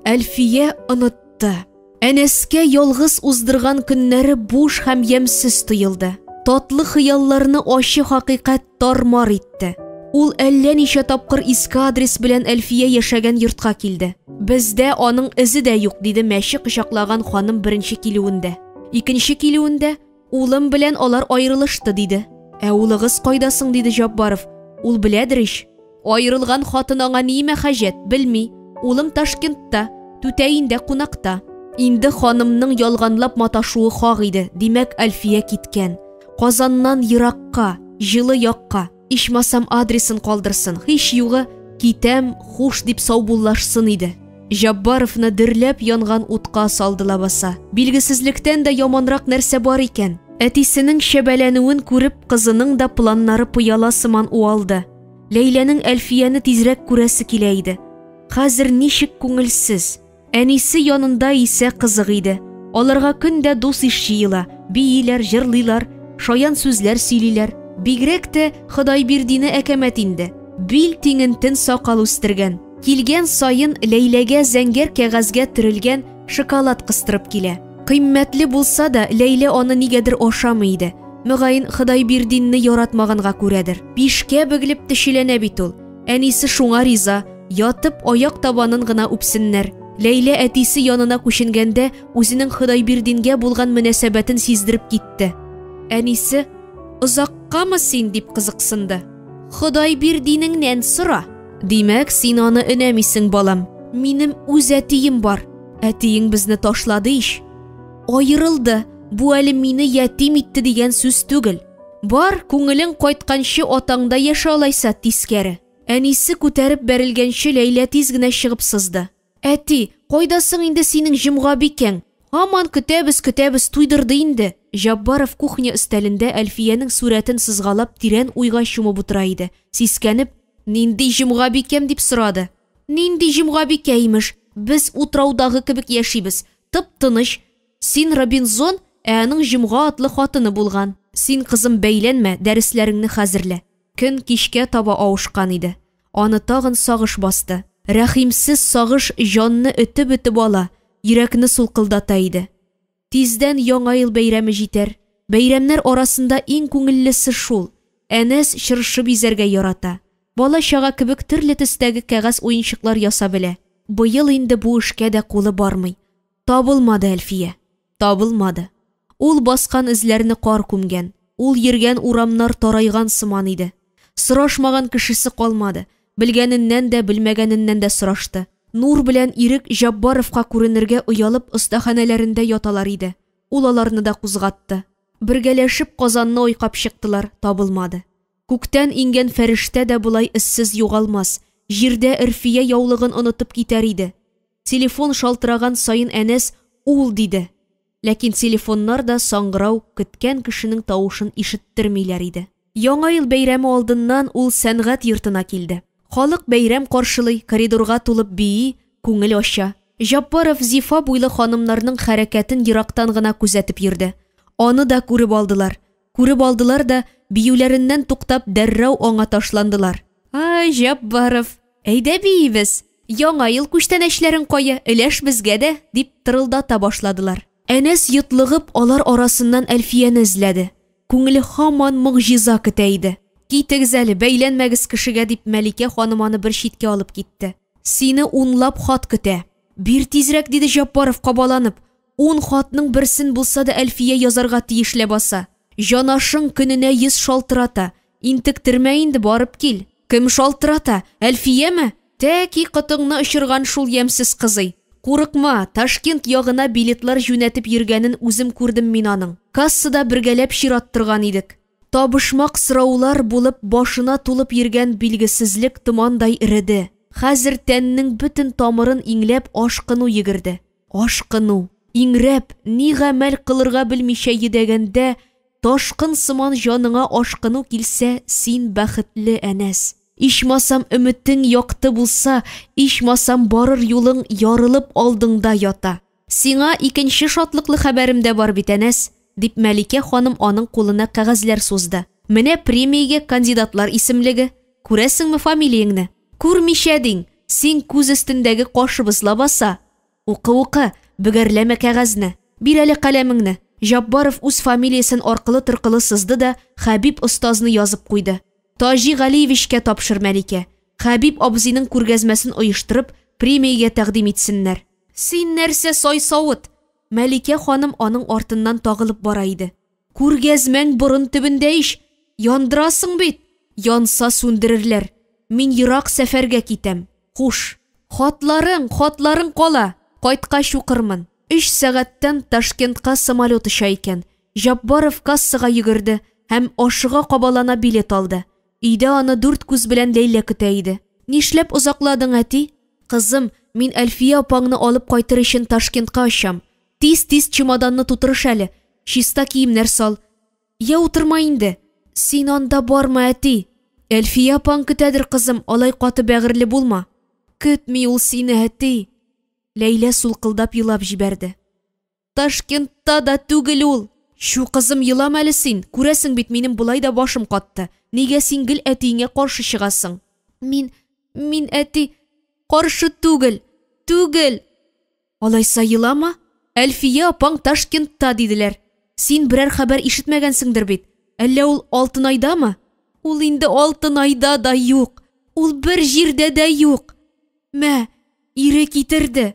Әлфия онытты. Әнәскә ялгыз уздырган көннәре буш һәм ямьсез тоелды. Татлы хыялларны ачы хакыйкать тармар итте. Ул әллә ничә тапкыр иске адрес белән Әлфия яшәгән йортка килде. Бездә аның эзе дә юк, диде мәче кочаклаган ханым беренче килүендә. Икенче килүендә улым белән алар аерылышты, диде. Ә улыгыз кайдасың, диде Жаббаров. Ул беләдер ич. Аерылган хатын аңа нимә хаҗәт, белми. Улым Ташкентта, түтәендә кунакта. Инде ханымның ялганлап маташуы хак иде. Димәк, Әлфия киткән. Казаннан еракка, җылы якка. Ичмасам адресын калдырсын. Һич югы китәм, хуш дип саубуллашсын иде. Жаббаровны дөрләп янган утка салды лабаса. Билгесезлектән дә яманрак нәрсә бар икән. Әтисенең шәбәләнүен күреп, кызының да планнары пыяла сыман уалды. Ләйләнең Әлфияне тизрәк күрәсе килә иде. Хәзер ничек күңелсез. Әнисе янында исә кызык иде. Аларга көндә дус иш җыела, бииләр, җырлыйлар, шаян сүзләр сөйлиләр. Бигрәк тә Хөдайбирдине әкәмәт инде. Бил тиңентен сакал үстергән. Килгән сайын Ләйләгә зәңгәр кәгазьгә төрелгән шоколад кыстырып килә. Кыйммәтле булса да, Ләйлә аны нигәдер ашамый иде. Мөгаен Хөдайбирдинне яратмаганга күрәдер. Пишкә бөгелеп тешеләнә бит ул. Әнисе шуңа риза, ятып аяк табанын гына үпсеннәр. Ләйлә әтисе янына күченгәндә үзенең Хөдайбирдингә булган мөнәсәбәтен сиздереп китте. Әнисе, «Озаккамы син?» дип кызыксынды. «Хөдайбирдинеңнән сора. Димәк, син аны өнәмисең, балам. Минем үз әтием бар. Әтиең безне ташлады иш. Аерылды. Бу әле мине ятим итте дигән сүз түгел. Бар, күңелең кайтканчы атаңда яша алайса тискәре». Әнисе күтәреп бәрелгәнче Ләйлә тиз генә чыгып сызды. «Әти, кайдасың инде синең җомга бикәң? Һаман көтәбез, туйдырды инде». Жаббаров кухня өстәлендә Әлфиянең сурәтен сызгалап тирән уйга чумып утыра иде. Сискәнеп, «Нинди җомга бикәм?» дип сорады. «Нинди җомга бикә имеш? Без утраудагы кебек яшибез. Тып-тыныч. Син Робинзон, ә аның җомга атлы хатыны булган. Син, кызым, бәйләнмә, дәресләреңне хәзерлә». Көн кичкә таба авышкан иде. Аны тагын сагыш басты. Рәхимсез сагыш җанны өтеп ала, йөрәкне сулкылдата иде. Тиздән яңа ел бәйрәме җитәр. Бәйрәмнәр арасында иң күңеллесе шул. Әнәс чыршы бизәргә ярата. Бала чага кебек төрле төстәге кәгазь уенчыклар ясап белә. Быел инде бу эшкә дә кулы бармый. Табылмады Әлфия. Табылмады. Ул баскан эзләрне кар күмгән. Ул йөргән урамнар тарайган сыман иде. Сорашмаган кешесе калмады. Белгәненнән дә, белмәгәненнән дә сорашты. Нур белән Ирек Жаббаровка күренергә оялып остаханәләрендә яталар иде. Ул аларны да кузгатты. Бергәләшеп Казанны ойкап чыктылар, табылмады. Күктән ингән фәрештә дә булай эзсез югалмас. Җирдә Ирфия яулыгын онытып китәр иде. Телефон шалтыраган сайын Әнәс «ул» диде. Ләкин телефоннар да саңгырау, көткән кешенең тавышын ишеттермиләр иде. Яңа ел бәйрәме алдыннан ул сәнгать йортына килде. Халык бәйрәм каршылый, коридорга тулып бии, күңел ача. Жаббаров Зифа буйлы ханымнарның хәрәкәтен ерактан гына күзәтеп йөрде. Аны да күреп алдылар. Күреп алдылар да биюләреннән туктап дәррәү аңа ташландылар. «Ай, Жаббаров, әйдә биебез. Яңа ел күчтәнәчләрен кая, өләш безгә дә», дип тырылдата башладылар. Әнәс йотлыгып алар арасыннан Әлфияне эзләде. Күңеле һаман мөгъҗиза көтә иде. «Китегез әле, бәйләнмәгез кешегә», дип Мәликә ханым аны бер читкә алып китте. «Сине унлап хат көтә. Бир тизрәк», диде Жаббаров кабаланып. 10 хатның берсен булса да Әлфия язарга тиешле баса. «Җанашың көненә 100 шалтырата. Интектермә инде, барып кил». «Кем шалтырата? Әлфиямы?» «Тәки кытыңны очырган шул ямьсез кызый. Курыкма, Ташкент ягына билетлар юнәтеп йөргәнен үзем күрдем мин аның. Кассада бергәләп чираттырган идек». Табышмак сораулар булып башына тулып йөргән билгесезлек томандай иреде. Хәзер тәннең бөтен тамырын иңләп ашкыну йөгерде. Ашкыну, иңрәп, ни гамәл кылырга белмичә йөдәгәндә, ташкын сыман җаныңа ашкыну килсә, син бәхетле Әнәс. Ичмасам өметең якты булса, ичмасам барыр юлың ярылып алдыңда ята. Сиңа икенче шатлыклы хәбәрем дә бар бит, Әнәс, дип Мәликә ханым аның кулына кәгазьләр сузды. Менә премиягә кандидатлар исемлеге. Күрәсеңме фамилияңны? Күрмичә диң, син күз өстендәге кашыбыз лабаса. Уқы, бөгәрләмә кәгазне. Бир әле каләмеңне. Жаббаров үз фамилиясын аркылы-тыркылы сызды да Хәбиб остазны язып куйды. Таҗи Галиевичкә тапшыр, Мәликә. Хәбиб абзыйның күргәзмәсен оештырып, премиягә тәкъдим итсеннәр. Син нәрсә сай-савыт? Мәликә ханым аның артыннан тагылып бара иде. Күргәзмәң борын төбендә иш. Яндырасың бит. Янса сүндерерләр. Мин ерак сәфәргә китәм. Хуш. Хатларың кала. Кайткач укырмын. 3 сәгатьтән Ташкентка самолет оча икән. Жаббаров кассага йөгерде һәм ашыга кабалана билет алды. Өйдә аны 4 күз белән Ләйлә көтә иде. Нишләп озакладың, әти? Кызым, мин Әлфия апаңны алып кайтыр өчен Ташкентка очам. Тиз чемоданны тутырыш әле. Чиста киемнәр сал. Я утырма инде. Син анда барма, әти. Әлфия апаң көтәдер, кызым, алай каты бәгырле булма. Көтми ул сине, әти. Ләйлә сулкылдап елап җибәрде. Ташкентта да түгел ул. Шу, кызым, елам әле син. Күрәсең бит, минем булай да башым катты. Нигә син гел әтиеңә каршы чыгасың? Мин әти, каршы түгел. Алайса елама. Әлфия апаң Ташкентта диделәр. Син берәр хәбәр ишетмәгәнсеңдер бит. Әллә ул Алтынайдамы? Ул инде Алтынайда да юк. Ул бер җирдә дә юк. Мә, ире китерде.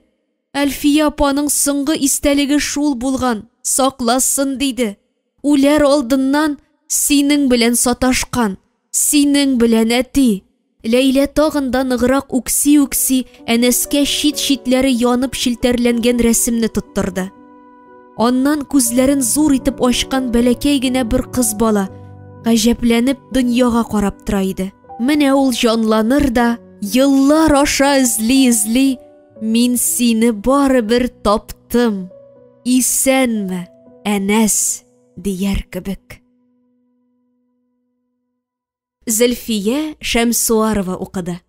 Әлфия апаның соңгы истәлеге шул булган. Сакласын диде. Үләр алдыннан синең белән саташкан. Синең белән, әти. Ләйлә тагында ныграк үкси, әнәскә чит-читләре янып шилтәрләнгән рәсемне тоттырды. Аннан күзләрен зур итеп ачкан бәләкәй генә бер кыз бала гаҗәпләнеп дөньяга карап тора иде. Менә ул җанланыр да, еллар аша эзли, мин сине барыбер таптым. Исәнме, Әнәс, дияр кебек. Зөлфия Шәмсуарова укыды.